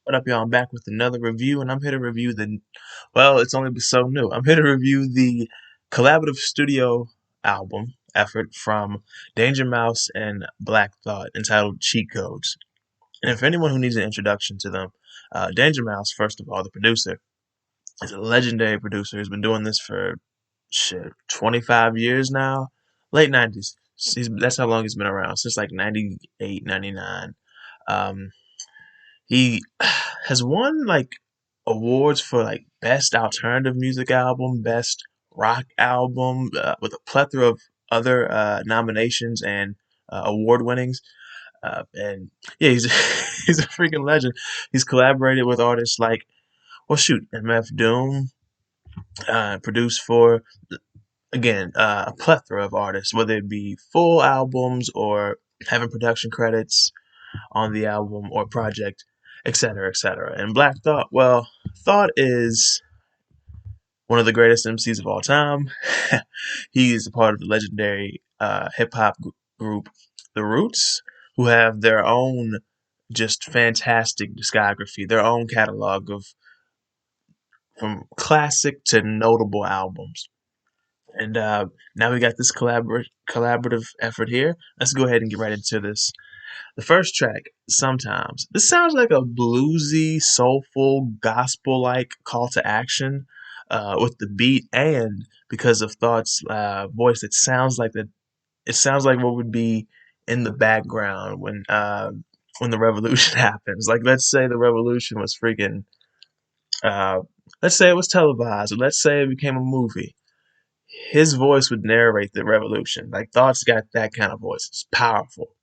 What up, y'all? I'm back with another review, and I'm here to review well, it's only so new. I'm here to review the collaborative studio album effort from Danger Mouse and Black Thought entitled Cheat Codes. And for anyone who needs an introduction to them, Danger Mouse, first of all, the producer, is a legendary producer. He's been doing this for 25 years now, late 90s. That's how long he's been around, since like 98, 99. Um, he has won like awards for like best alternative music album, best rock album, with a plethora of other nominations and award winnings. And yeah, he's he's a freaking legend. He's collaborated with artists like, well, shoot, MF Doom, produced for again a plethora of artists, whether it be full albums or having production credits on the album or project, etc., etc. And Black Thought, well, Thought is one of the greatest MCs of all time. He is a part of the legendary hip hop group The Roots, who have their own just fantastic discography, their own catalog of from classic to notable albums. And now we got this collaborative effort here. Let's go ahead and get right into this. The first track, Sometimes. This sounds like a bluesy, soulful, gospel-like call to action with the beat, and because of Thought's voice, it sounds like what would be in the background when the revolution happens. Like, let's say the revolution was freaking, uh, let's say it was televised, or let's say it became a movie. His voice would narrate the revolution. Like, Thought's got that kind of voice. It's powerful.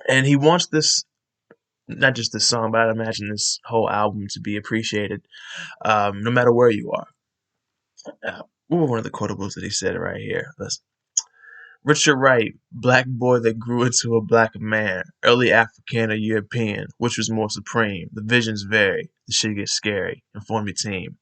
And he wants this, not just this song, but I'd imagine this whole album to be appreciated, no matter where you are. What were one of the quotables that he said right here? Listen. Richard Wright, black boy that grew into a black man, early African or European, which was more supreme? The visions vary, the shit gets scary, inform your team.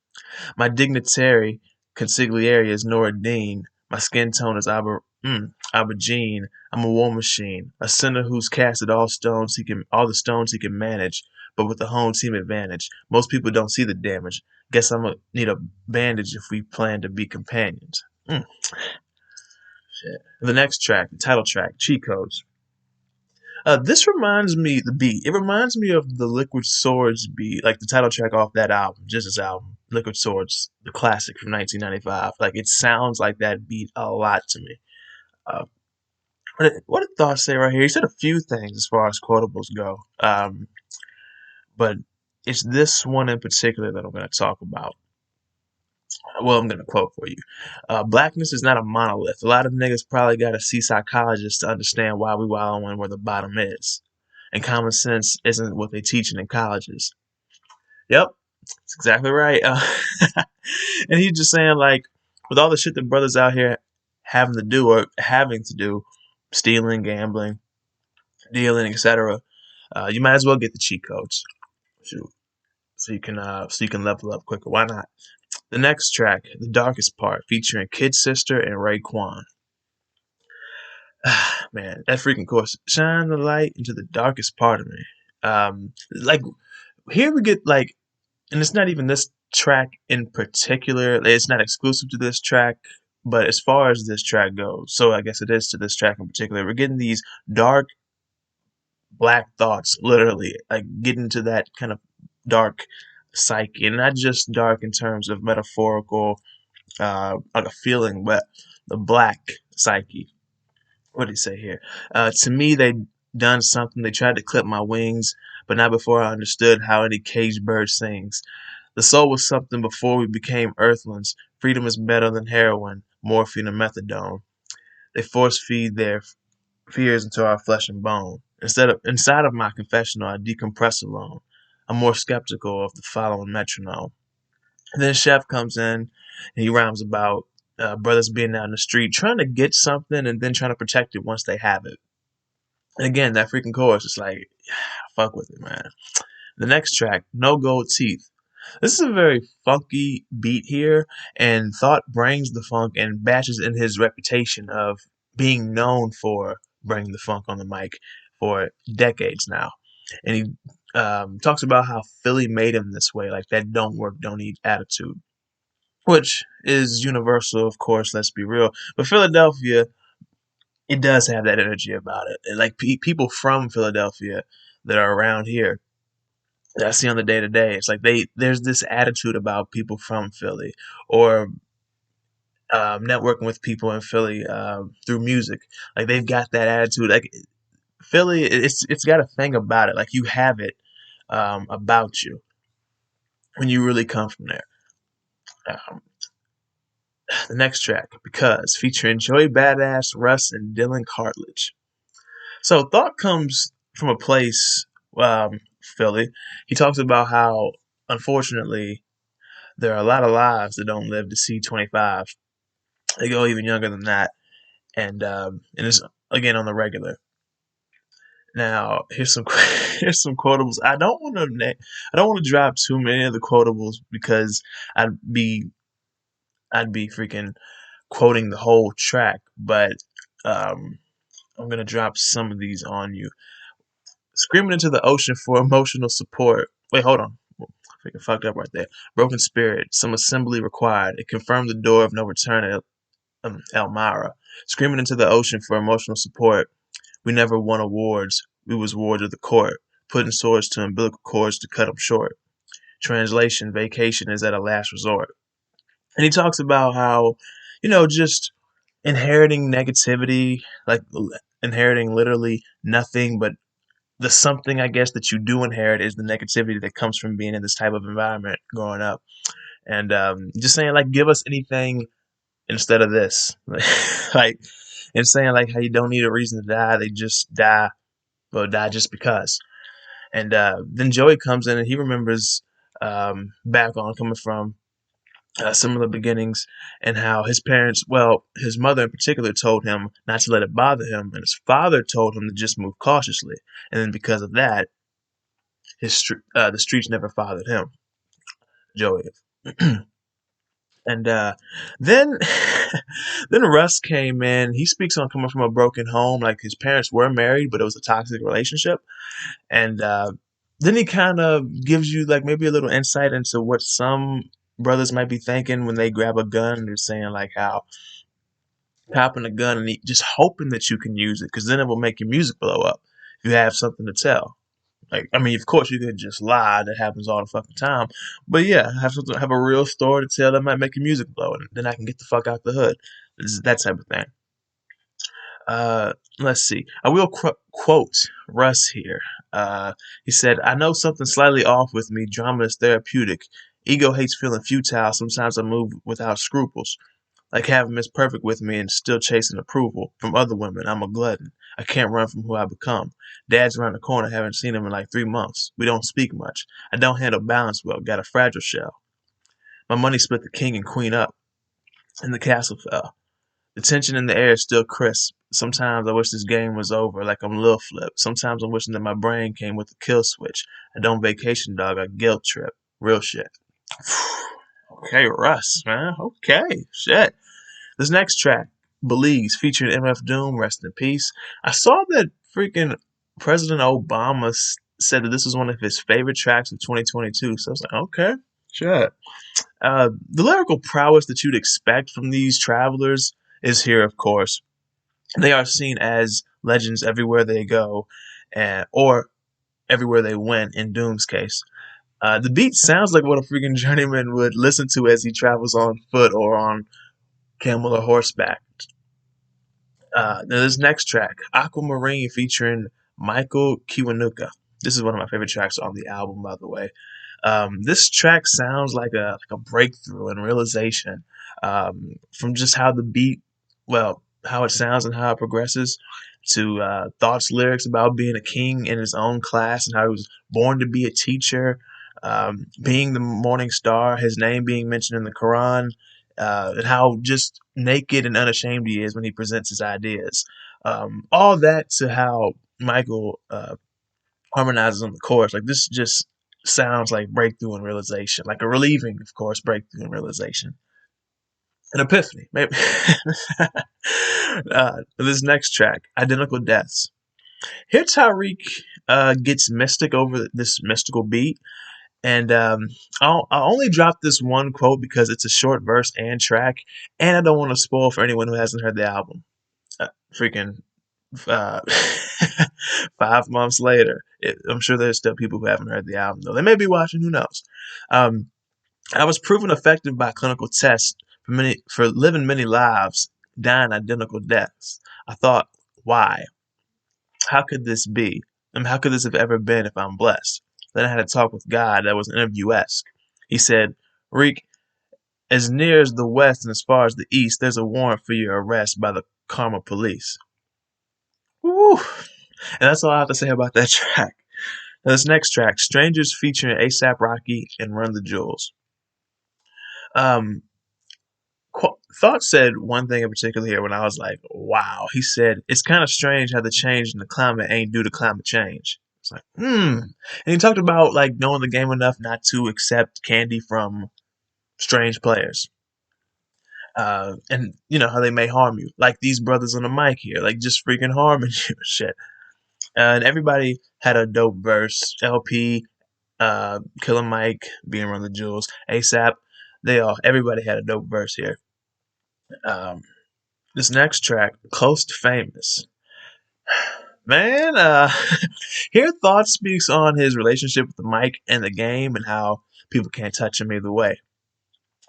My dignitary consigliere is Nora Dean. My skin tone is aubergine. I'm a war machine, a sinner who's casted all the stones he can manage, but with the home team advantage. Most people don't see the damage. Guess I'm gonna need a bandage if we plan to be companions. Shit. The next track, the title track, Cheat Codes. This reminds me, the beat, it reminds me of the Liquid Swords beat, like the title track off that album, just this album, Liquid Swords, the classic from 1995. Like, it sounds like that beat a lot to me. Uh, what did Thought say right here? He said a few things as far as quotables go, but it's this one in particular that I'm going to talk about. Well, I'm going to quote for you. Blackness is not a monolith. A lot of niggas probably got to see psychologists to understand why we wallowing where the bottom is. And common sense isn't what they teaching in colleges. Yep, that's exactly right. And he's just saying, like, with all the shit that brothers out here having to do, stealing, gambling, dealing, etc., you might as well get the cheat codes. Shoot. So you can level up quicker. Why not? The next track, The Darkest Part, featuring Kid Sister and Raekwon. Man, that freaking chorus. Shine the light into the darkest part of me. Like, here we get, like, and it's not even this track in particular. It's not exclusive to this track, but as far as this track goes, so I guess it is to this track in particular, we're getting these dark, black thoughts, literally, like, getting to that kind of dark psyche, and not just dark in terms of metaphorical, like a feeling, but the black psyche. What did he say here? To me, they done something. They tried to clip my wings, but not before I understood how any caged bird sings. The soul was something before we became earthlings. Freedom is better than heroin, morphine, and methadone. They force feed their fears into our flesh and bone. Inside of my confessional, I decompress alone. I'm more skeptical of the following metronome. And then Chef comes in and he rhymes about brothers being out in the street trying to get something and then trying to protect it once they have it. And again, that freaking chorus is like, fuck with it, man. The next track, No Gold Teeth. This is a very funky beat here, and Thought brings the funk and bashes in his reputation of being known for bringing the funk on the mic for decades now. And he talks about how Philly made him this way, like that don't work, don't eat attitude, which is universal, of course. Let's be real, but Philadelphia, it does have that energy about it. And like people from Philadelphia that are around here that I see on the day to day, it's like there's this attitude about people from Philly, or networking with people in Philly through music. Like they've got that attitude. Like Philly, it's got a thing about it. Like you have it about you when you really come from there. Um, the next track, Because, featuring Joey Badass, Russ, and Dylan Cartledge. So Thought comes from a place, Philly. He talks about how, unfortunately, there are a lot of lives that don't live to see 25. They go even younger than that, and it's again on the regular. Now here's some here's some quotables. I don't want to drop too many of the quotables because I'd be I'd be freaking quoting the whole track, but um, I'm gonna drop some of these on you. Screaming into the ocean for emotional support. Wait, hold on. Freaking fucked up right there. Broken spirit. Some assembly required. It confirmed the door of no return at Elmira. Screaming into the ocean for emotional support. We never won awards. We was wards of the court. Putting swords to umbilical cords to cut them short. Translation, vacation is at a last resort. And he talks about how, just inheriting negativity, like inheriting literally nothing, but the something, I guess, that you do inherit is the negativity that comes from being in this type of environment growing up. And just saying, like, give us anything instead of this. Like, and saying, like, how you don't need a reason to die. They just die, or die just because. And then Joey comes in and he remembers back on coming from similar beginnings, and how his parents, well, his mother in particular, told him not to let it bother him, and his father told him to just move cautiously. And then because of that, the streets never fathered him, Joey. And then then Russ came in. He speaks on coming from a broken home. Like his parents were married, but it was a toxic relationship. And then he kind of gives you like maybe a little insight into what some brothers might be thinking when they grab a gun. And they're saying like how popping a gun and just hoping that you can use it, because then it will make your music blow up if you have something to tell. Like, I mean, of course, you could just lie. That happens all the fucking time. But yeah, have a real story to tell that might make your music blow, and then I can get the fuck out the hood. It's that type of thing. Let's see. I will quote Russ here. He said, "I know something slightly off with me. Drama is therapeutic. Ego hates feeling futile. Sometimes I move without scruples. Like having Miss Perfect with me and still chasing approval from other women. I'm a glutton. I can't run from who I become. Dad's around the corner. Haven't seen him in like 3 months. We don't speak much. I don't handle balance well. Got a fragile shell. My money split the king and queen up, and the castle fell. The tension in the air is still crisp. Sometimes I wish this game was over, like I'm Lil Flip. Sometimes I'm wishing that my brain came with a kill switch. I don't vacation, dog. I guilt trip. Real shit." Okay, Russ, man. Okay, shit. This next track, Belize, featuring MF Doom, rest in peace. I saw that freaking President Obama said that this was one of his favorite tracks of 2022. So I was like, okay, sure. The lyrical prowess that you'd expect from these travelers is here, of course. They are seen as legends everywhere they go, or everywhere they went, in Doom's case. The beat sounds like what a freaking journeyman would listen to as he travels on foot or on camel or horseback. Now this next track, Aquamarine, featuring Michael Kiwanuka. This is one of my favorite tracks on the album, by the way. This track sounds like a breakthrough and realization from just how the beat, well, how it sounds and how it progresses, to Thought's lyrics about being a king in his own class and how he was born to be a teacher, being the morning star, his name being mentioned in the Quran, and how just naked and unashamed he is when he presents his ideas. All that to how Michael harmonizes on the chorus. Like this just sounds like breakthrough and realization, like a relieving, of course, breakthrough and realization. An epiphany, maybe. This next track, Identical Deaths. Here Tyreek gets mystic over this mystical beat. And I'll only drop this one quote because it's a short verse and track, and I don't want to spoil for anyone who hasn't heard the album. Freaking uh, 5 months later, I'm sure there's still people who haven't heard the album, though. They may be watching, who knows? Um, I was proven effective by clinical tests for living many lives, dying identical deaths. I thought, why? How could this be? How could this have ever been if I'm blessed? Then I had a talk with God that was interview-esque. He said, Reek, as near as the west and as far as the east, there's a warrant for your arrest by the Karma police. Woo! And that's all I have to say about that track. Now, this next track, Strangers featuring ASAP Rocky and Run the Jewels. Thought said one thing in particular here when I was like, wow. He said, it's kind of strange how the change in the climate ain't due to climate change. It's like, And he talked about like knowing the game enough not to accept candy from strange players. And you know how they may harm you. Like these brothers on the mic here, like just freaking harming you and shit. And everybody had a dope verse. LP, Killer Mike, being Run the Jewels, ASAP, everybody had a dope verse here. This next track, Close to Famous. Man, here Thought speaks on his relationship with the mic and the game and how people can't touch him either way.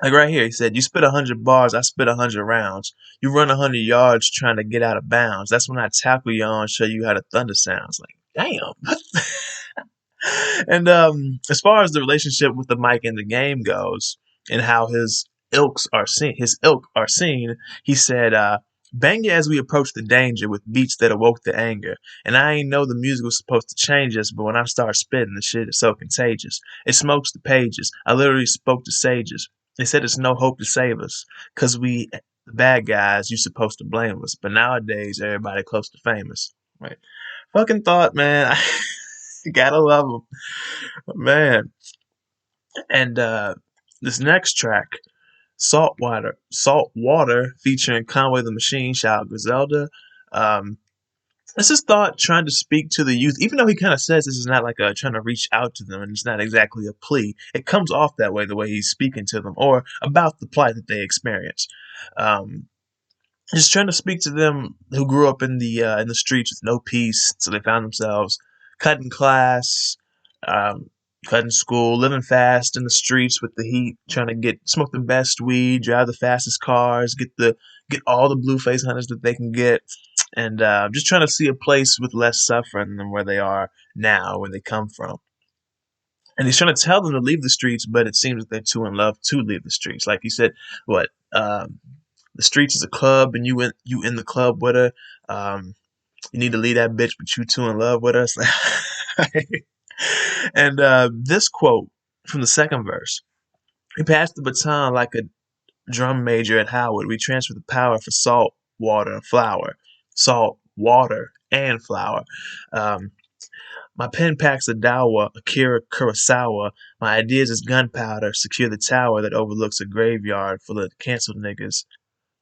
Like right here, he said, you spit 100 bars, I spit 100 rounds. You run 100 yards trying to get out of bounds. That's when I tackle you on, show you how the thunder sounds. Like, damn. And as far as the relationship with the mic and the game goes, and how his ilk are seen, he said, bang you as we approach the danger with beats that awoke the anger. And I ain't know the music was supposed to change us, but when I start spitting, the shit is so contagious. It smokes the pages. I literally spoke to sages. They said it's no hope to save us, 'cause we, the bad guys, you supposed to blame us. But nowadays, everybody close to famous. Right? Fucking Thought, man. You gotta love him. Man. And this next track, Salt Water, featuring Conway the Machine, shout out Griselda. This is Thought trying to speak to the youth, even though he kind of says this is not like trying to reach out to them, and it's not exactly a plea. It comes off that way, the way he's speaking to them, or about the plight that they experience. Just trying to speak to them who grew up in the streets with no peace, so they found themselves cutting class, cutting school, living fast in the streets with the heat, trying to smoke the best weed, drive the fastest cars, get all the blue face hunters that they can get, and just trying to see a place with less suffering than where they are now, where they come from. And he's trying to tell them to leave the streets, but it seems that they're too in love to leave the streets. Like he said, what the streets is a club, and you in the club with her. You need to leave that bitch, but you too in love with us. And this quote from the second verse: we passed the baton like a drum major at Howard. We transferred the power for salt, water, and flour. Salt, water, and flour. My pen packs a Dawa, Akira Kurosawa. My ideas is gunpowder. Secure the tower that overlooks a graveyard full of canceled niggas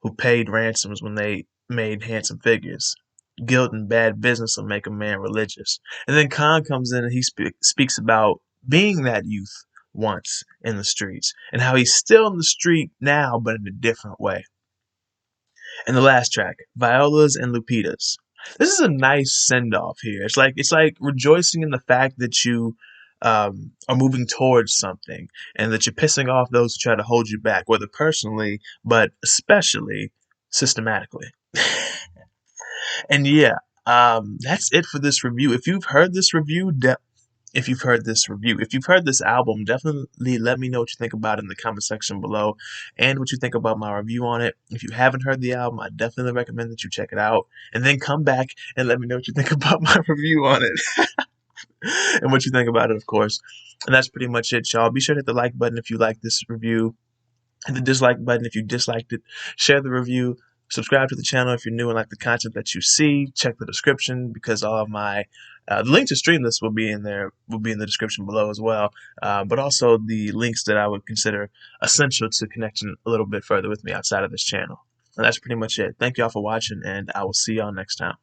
who paid ransoms when they made handsome figures. Guilt and bad business will make a man religious. And then Khan comes in and he speaks about being that youth once in the streets and how he's still in the street now, but in a different way. And the last track, Violas and Lupitas. This is a nice send-off here. It's like rejoicing in the fact that you are moving towards something and that you're pissing off those who try to hold you back, whether personally, but especially systematically. And yeah, that's it for this review. If you've heard this album, definitely let me know what you think about it in the comment section below and what you think about my review on it. If you haven't heard the album, I definitely recommend that you check it out and then come back and let me know what you think about my review on it and what you think about it, of course. And that's pretty much it, y'all. Be sure to hit the like button if you like this review. Hit the dislike button if you disliked it. Share the review. Subscribe to the channel if you're new and like the content that you see. Check the description because all of my the link to stream this will be in the description below as well. But also the links that I would consider essential to connecting a little bit further with me outside of this channel. And that's pretty much it. Thank y'all for watching, and I will see y'all next time.